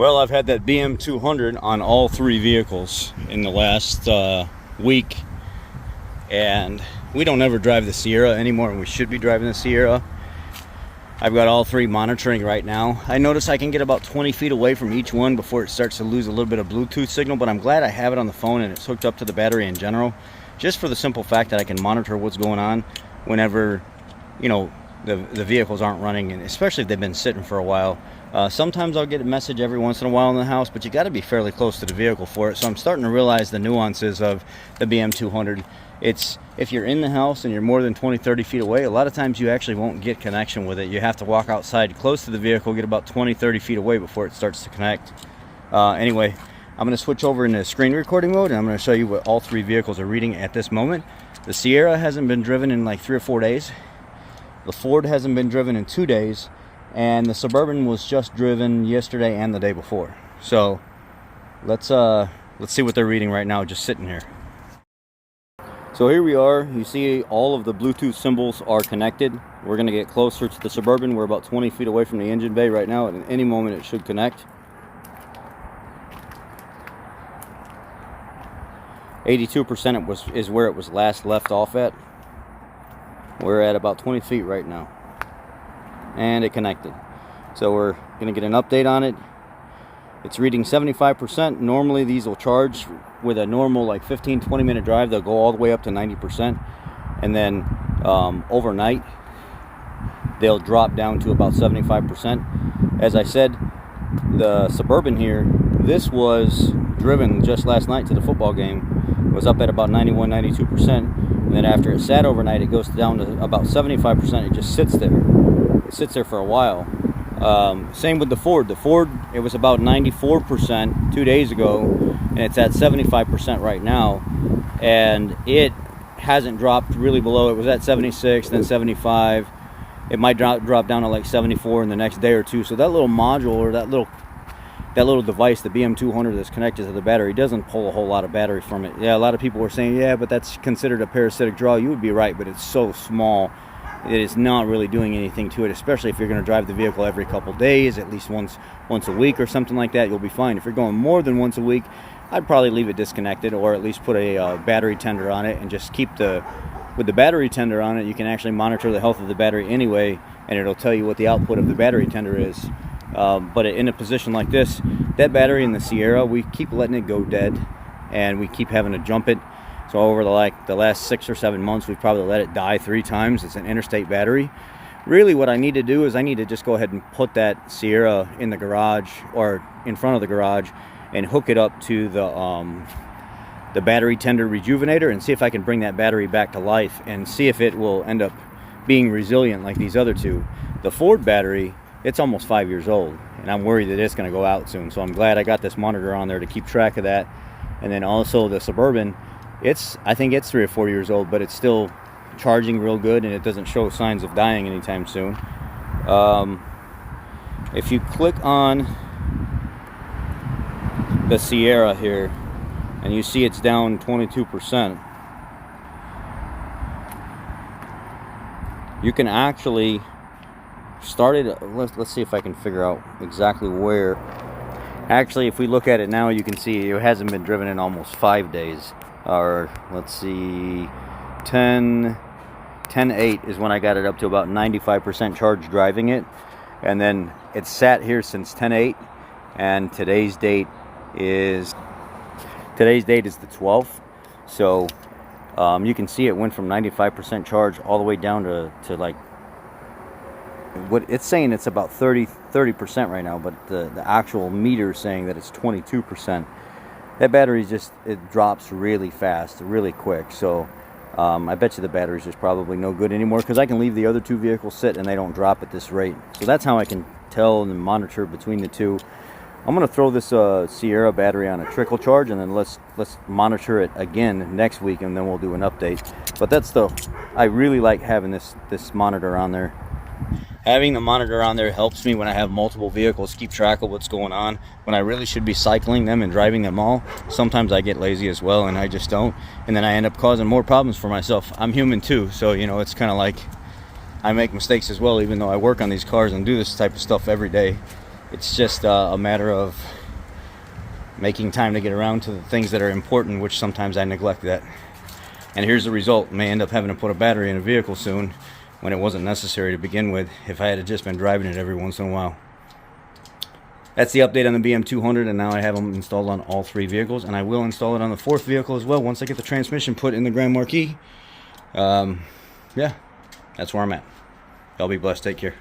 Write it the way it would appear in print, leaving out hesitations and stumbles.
Well, I've had that BM200 on all three vehicles in the last week, and we don't ever drive the Sierra anymore, and we should be driving the Sierra. I've got all three monitoring right now. I notice I can get about 20 feet away from each one before it starts to lose a little bit of Bluetooth signal, but I'm glad I have it on the phone and it's hooked up to the battery in general, just for the simple fact that I can monitor what's going on whenever, you know, the vehicles aren't running, and especially if they've been sitting for a while. Sometimes I'll get a message every once in a while in the house, but you got to be fairly close to the vehicle for it. So I'm starting to realize the nuances of the BM200. It's, if you're in the house and you're more than 20-30 feet away, a lot of times you actually won't get connection with it. You have to walk outside close to the vehicle, get about 20-30 feet away before it starts to connect. Anyway, I'm going to switch over into screen recording mode, and I'm going to show you what all three vehicles are reading at this moment. The Sierra hasn't been driven in like 3 or 4 days. The Ford hasn't been driven in 2 days, and the Suburban was just driven yesterday and the day before. So let's see what they're reading right now, just sitting here. So here we are. You see all of the Bluetooth symbols are connected. We're going to get closer to the Suburban. We're about 20 feet away from the engine bay right now, and at any moment it should connect. 82% is where it was last left off at. We're at about 20 feet right now, and it connected. So we're going to get an update on it. It's reading 75%. Normally these will charge with a normal like 15-20 minute drive. They'll go all the way up to 90%, and then overnight they'll drop down to about 75%. As I said, the Suburban here, this was driven just last night to the football game, was up at about 91-92%. And then after it sat overnight, it goes down to about 75%. It just sits there. It sits there for a while. Same with the Ford. The Ford, it was about 94% 2 days ago, and it's at 75% right now. And it hasn't dropped really below. It was at 76, then 75. It might drop down to like 74 in the next day or two. So that little module, or that little device, the BM200 that's connected to the battery, doesn't pull a whole lot of battery from it. Yeah, a lot of people were saying, yeah, but that's considered a parasitic draw. You would be right, but it's so small, it is not really doing anything to it, especially if you're going to drive the vehicle every couple days, at least once a week or something like that. You'll be fine. If you're going more than once a week, I'd probably leave it disconnected, or at least put a battery tender on it, and just keep with the battery tender on it, you can actually monitor the health of the battery anyway, and it'll tell you what the output of the battery tender is. But in a position like this, that battery in the Sierra, we keep letting it go dead, and we keep having to jump it. So over the last 6 or 7 months, we've probably let it die 3 times. It's an interstate battery. Really what I need to do is I need to just go ahead and put that Sierra in the garage, or in front of the garage, and hook it up to the battery tender rejuvenator, and see if I can bring that battery back to life, and see if it will end up being resilient like these other two. The Ford battery, it's almost 5 years old, and I'm worried that it's going to go out soon. So I'm glad I got this monitor on there to keep track of that. And then also the Suburban, I think it's 3 or 4 years old, but it's still charging real good, and it doesn't show signs of dying anytime soon. If you click on the Sierra here, and you see it's down 22%, you can actually started. Let's see if I can figure out exactly where. Actually, if we look at it now, you can see it hasn't been driven in almost 5 days. Or let's see, 10/8 is when I got it up to about 95% charge driving it, and then it's sat here since 10/8, and today's date is the 12th. So you can see it went from 95% charge all the way down to like, what it's saying, it's about 30% right now, but the actual meter is saying that it's 22%. That battery it drops really fast, really quick. So I bet you the battery's just probably no good anymore, because I can leave the other two vehicles sit and they don't drop at this rate. So that's how I can tell and monitor between the two. I'm going to throw this Sierra battery on a trickle charge, and then let's monitor it again next week, and then we'll do an update. But I really like having this monitor on there. Having the monitor on there helps me when I have multiple vehicles keep track of what's going on. When I really should be cycling them and driving them all, sometimes I get lazy as well, and I just don't. And then I end up causing more problems for myself. I'm human too, so you know, it's kind of like I make mistakes as well, even though I work on these cars and do this type of stuff every day. It's just a matter of making time to get around to the things that are important, which sometimes I neglect that. And here's the result. May end up having to put a battery in a vehicle soon when it wasn't necessary to begin with, if I had just been driving it every once in a while. That's the update on the BM200, and now I have them installed on all 3 vehicles, and I will install it on the 4th vehicle as well once I get the transmission put in the Grand Marquis. Yeah, that's where I'm at. Y'all be blessed. Take care.